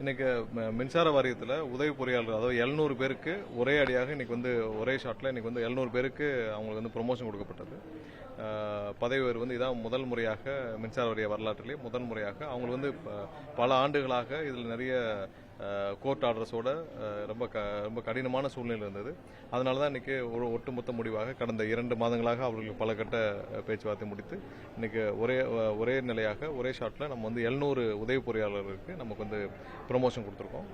இன்னைக்கு மின்சார வாரியத்தில் உதவி பொறியாளர் அதாவது 700 பேருக்கு ஒரே அடியாக இன்னைக்கு ஒரே ஷாட்ல இன்னைக்கு 700 பேருக்கு அவங்களுக்கு ப்ரொமோஷன் கொடுக்கப்பட்டது. பதவி உயர்வு இதான் முதல் முறையாக மின்சார வாரிய வரலாற்றிலே முதல் முறையாக அவங்க பல ஆண்டுகளாக இதில் நிறைய கோர்ட் ஆர்டர்ஸோட ரொம்ப கடினமான சூழ்நிலை இருந்தது. அதனால தான் இன்னைக்கு ஒரு ஒட்டுமொத்த முடிவாக கடந்த 2 மாதங்களாக அவர்களுக்கு பல கட்ட பேச்சுவார்த்தை முடித்து இன்னைக்கு ஒரே நிலையாக ஒரே ஷாட்ல நம்ம 700 உதவி பொறியாளர்களுக்கு நமக்கு ப்ரொமோஷன் கொடுத்துருக்கோம்.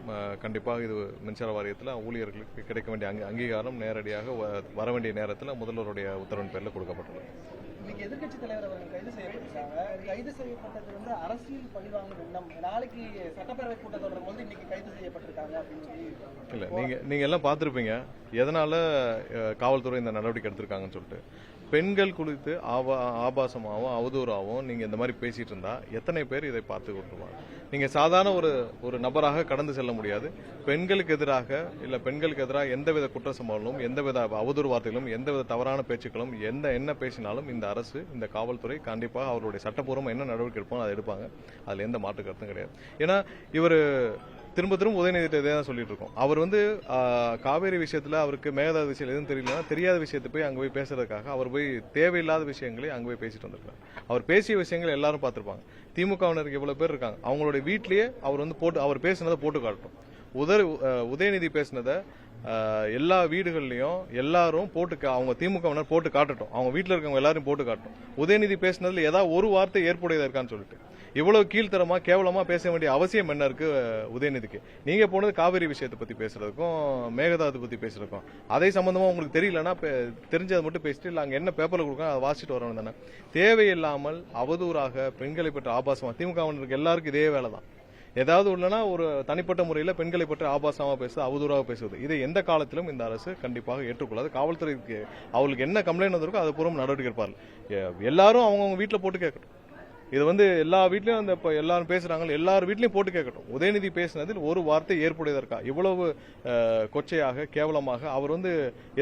கண்டிப்பாக இது மின்சார வாரியத்தில் ஊழியர்களுக்கு கிடைக்க வேண்டிய அங்கீகாரம் நேரடியாக வர வேண்டிய நேரத்தில் முதல்வருடைய உத்தரவின் பேரில் கொடுக்கப்பட்டுள்ளது. இன்னைக்கு எதிர்கட்சி தலைவர் அவர்கள் கைது செய்யப்பட்டிருக்காங்க. கைது செய்யப்பட்டது அரசியல் பழிவாங்கும் எண்ணம். நாளைக்கு சட்டப்பேரவை கூட்டத்தொடர் போது இன்னைக்கு கைது செய்யப்பட்டிருக்காங்க அப்படின்னு சொல்லி இல்ல நீங்க எல்லாம் பார்த்திருப்பீங்க எதனால காவல்துறை இந்த நடவடிக்கை எடுத்திருக்காங்கன்னு சொல்லிட்டு. பெண்கள் குறித்து ஆபாசமாகவும் அவதூறாகவும் நீங்க இந்த மாதிரி பேசிட்டு இருந்தா எத்தனை பேர் இதை பார்த்து கொண்டுருவாங்க? நீங்க சாதாரண ஒரு நபராக கடந்து செல்ல முடியாது. பெண்களுக்கு எதிராக எந்தவித குற்ற சம்பவங்களும் எந்தவித அவதூறு வார்த்தைகளும் எந்தவித தவறான பேச்சுக்களும் என்ன பேசினாலும் இந்த அரசு இந்த காவல்துறை கண்டிப்பாக அவருடைய சட்டப்பூர்வம் என்ன நடவடிக்கை எடுப்பாங்க அதை எடுப்பாங்க. அதுல எந்த மாற்று கருத்தும் கிடையாது. ஏன்னா இவர் திரும்ப உதயநிதிட்ட இதே தான் சொல்லிட்டு இருக்கோம். அவர் காவேரி விஷயத்துல அவருக்கு மேகதாது விஷயம் எதுவும் தெரியலன்னா தெரியாத விஷயத்தை போய் அங்க போய் பேசுறதுக்காக அவர் போய் தேவையில்லாத விஷயங்களை அங்க போய் பேசிட்டு வந்திருக்காரு. அவர் பேசிய விஷயங்கள் எல்லாரும் பார்த்திருப்பாங்க. திமுகவினருக்கு எவ்வளவு பேர் இருக்காங்க, அவங்களுடைய வீட்லயே அவர் பேசினதை போட்டு காட்டும். உதயநிதி பேசினதை எல்லா வீடுகள்லயும் எல்லாரும் அவங்க திமுகவினர் போட்டு காட்டட்டும். அவங்க வீட்டில் இருக்கவங்க எல்லாரும் போட்டு காட்டும். உதயநிதி பேசினதுல ஏதாவது ஒரு வார்த்தை ஏற்புடையதா இருக்கான்னு சொல்லிட்டு இவ்வளவு கீழ்த்தரமா கேவலமா பேச வேண்டிய அவசியம் என்ன இருக்கு உதயநிதிக்கு? நீங்க போனது காவிரி விஷயத்தை பத்தி பேசுறதுக்கும் மேகதாது பத்தி பேசுறதுக்கும் அதே சம்பந்தமா உங்களுக்கு தெரியலன்னா தெரிஞ்சதை மட்டும் பேசிட்டு இல்ல அங்க என்ன பேப்பர்ல கொடுக்க அதை வாசிட்டு வரணும் தானே. தேவையில்லாமல் அவதூறாக பெண்களை பற்றி ஆபாசமா திமுகவினருக்கு எல்லாருக்கும் இதே வேலை தான். ஏதாவது உள்ளனா ஒரு தனிப்பட்ட முறையில் பெண்களை பற்றி ஆபாசமா பேசுவது அவதூறாக பேசுவது இதை எந்த காலத்திலும் இந்த அரசு கண்டிப்பாக ஏற்றுக்கொள்ளாது. காவல்துறைக்கு அவங்களுக்கு என்ன கம்ப்ளைண்ட் வந்திருக்கோ அது பூர்வம் நடவடிக்கை எடுப்பார்கள். எல்லாரும் அவங்கவுங்க வீட்டில் போட்டு கேட்கட்டும். இது எல்லா வீட்லயும் எல்லாரும் பேசுறாங்க, எல்லார் வீட்லயும் போட்டு கேட்கட்டும். உதயநிதி பேசினதில் ஒரு வார்த்தை ஏற்புடையதற்கா இவ்வளவு கொச்சையாக கேவலமாக அவர்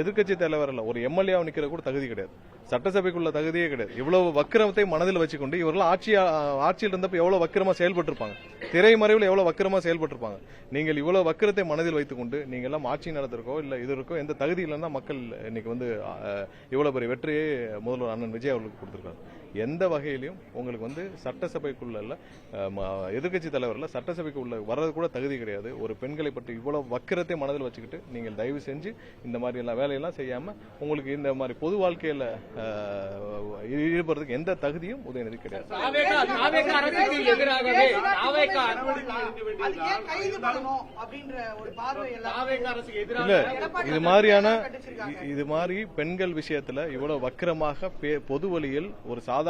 எதிர்க்கட்சி தலைவர் அல்ல, ஒரு எம்எல்ஏ நிக்கிற கூட தகுதி கிடையாது. சட்டசபைக்குள்ள தகுதியே கிடையாது. இவ்வளவு வக்கிரமத்தை மனதில் வச்சுக்கொண்டு இவர்கள் ஆட்சியில் இருந்தப்ப எவ்வளவு வக்கிரமா செயல்பட்டிருப்பாங்க, திரைமறைவில் எவ்வளவு வக்கிரமா செயல்பட்டிருப்பாங்க. நீங்கள் இவ்வளவு வக்கிரத்தை மனதில் வைத்துக்கொண்டு நீங்க எல்லாம் ஆட்சி நடத்திருக்கோ இல்ல இதற்கோ எந்த தகுதி இல்லைன்னா மக்கள் இன்னைக்கு இவ்வளவு பெரிய வெற்றியை முதல்வர் அண்ணன் விஜய் அவர்களுக்கு கொடுத்திருக்காரு. எந்த வகையிலும் உங்களுக்கு சட்டசபைக்குள்ள எதிர்கட்சி தலைவர்ல சட்டசபைக்குள்ள வர்றது கூட தகுதி கிடையாது. ஒரு பெண்களை பற்றி இவ்வளவு வக்கிரத்தை மனதில் வச்சுக்கிட்டு நீங்கள் தயவு செஞ்சு இந்த மாதிரி எல்லாம் வேலையெல்லாம் செய்யாம உங்களுக்கு இந்த மாதிரி பொது வாழ்க்கையில ஈடுபடுறதுக்கு எந்த தகுதியும் உதயநிதி கிடையாது. இது மாதிரி பெண்கள் விஷயத்துல இவ்வளவு வக்கிரமாக பொது வழியில் ஒரு சாதாரண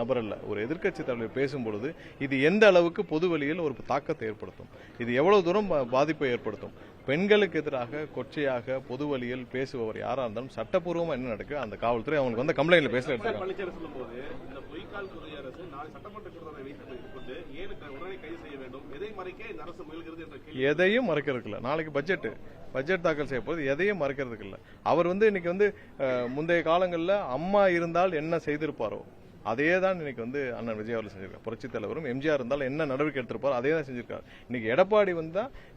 நபர் அல்ல, ஒரு எதிர்க்கட்சி தலைவர் பேசும் பொழுது இது எந்த அளவுக்கு பொது வழியில் ஒரு தாக்கத்தை ஏற்படுத்தும், இது எவ்வளவு தூரம் பாதிப்பை ஏற்படுத்தும். பெண்களுக்கு எதிராக கொச்சையாக பொது வழியில் பேசுபவர் யாரா இருந்தாலும் சட்டப்பூர்வமா என்ன நடக்கு அந்த காவல்துறை அவங்களுக்கு கம்ப்ளைண்ட்ல பேச எடுத்துக்காங்க. எதையும் மறைக்கிறதுக்கு இல்ல. நாளைக்கு பட்ஜெட் தாக்கல் செய்ய போது எதையும் மறைக்கிறதுக்கு இல்ல. அவர் இன்னைக்கு முந்தைய காலங்களில் அம்மா இருந்தால் என்ன செய்திருப்பாரோ அதே தான் இன்னைக்கு அண்ணன் விஜய் அவர்கள் செஞ்சிருக்காரு. புரட்சித் தலைவரும் எம்ஜிஆர் இருந்தாலும் என்ன நடவடிக்கை எடுத்திருப்பாரோ அதே தான் செஞ்சிருக்காரு. இன்னைக்கு எடப்பாடி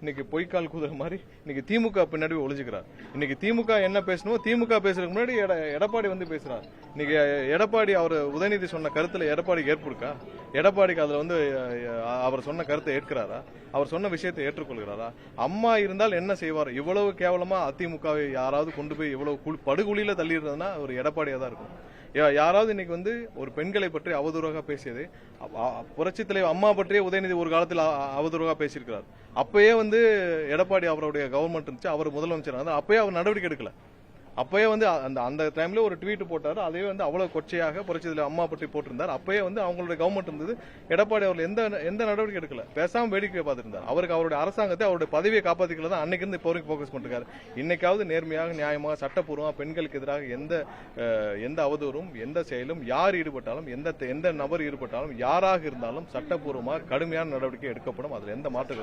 இன்னைக்கு பொய்க்கால் குதிரை மாதிரி இன்னைக்கு திமுக பின்னாடி ஒளிஞ்சுக்கிறார். இன்னைக்கு திமுக என்ன பேசணும், திமுக பேசுறதுக்கு முன்னாடி எடப்பாடி பேசுறாரு. இன்னைக்கு எடப்பாடி அவர் உதயநிதி சொன்ன கருத்துல எடப்பாடிக்கு ஏற்புருக்கா? எடப்பாடிக்கு அதுல அவர் சொன்ன கருத்தை ஏற்கிறாரா? அவர் சொன்ன விஷயத்தை ஏற்றுக்கொள்கிறாரா? அம்மா இருந்தால் என்ன செய்வார்? இவ்வளவு கேவலமா அதிமுகவை யாராவது கொண்டு போய் இவ்வளவு படுகொலியில தள்ளிடுறதுன்னா ஒரு எடப்பாடியா தான் இருக்கும். யாராவது இன்னைக்கு ஒரு பெண்களை பற்றி அவதூறாக பேசியது புரட்சி தலைவர் அம்மா பற்றியே உதயநிதி ஒரு காலத்தில் அவதூறாக பேசியிருக்கிறார். அப்பயே எடப்பாடி அவருடைய கவர்மெண்ட் இருந்துச்சு, அவர் முதலமைச்சர், அப்பயே அவர் நடவடிக்கை எடுக்கல. அப்பயே அந்த டைம்ல ஒரு ட்வீட் போட்டாரு. அதே அவ்வளவு கொச்சையாக புரட்சியில் அம்மா பற்றி போட்டிருந்தார். அப்பயே அவங்களுடைய கவர்மெண்ட் இருந்தது. எடப்பாடி அவர்கள் எந்த நடவடிக்கை எடுக்கல, பேசாம வேடிக்கை பார்த்திருந்தார். அவருக்கு அவருடைய அரசாங்கத்தை அவருடைய பதவியை காப்பாற்றிக்கல தான் அன்னைக்கு இருந்து இப்போ வரைக்கும் போக்கஸ் பண்ணிருக்காரு. இன்னைக்காவது நேர்மையாக நியாயமாக சட்டப்பூர்வமாக பெண்களுக்கு எதிராக எந்த அவதூறும் எந்த செயலும் யார் ஈடுபட்டாலும் எந்த நபர் ஈடுபட்டாலும் யாராக இருந்தாலும் சட்டப்பூர்வமாக கடுமையான நடவடிக்கை எடுக்கப்படும். அதுல எந்த மாற்றம்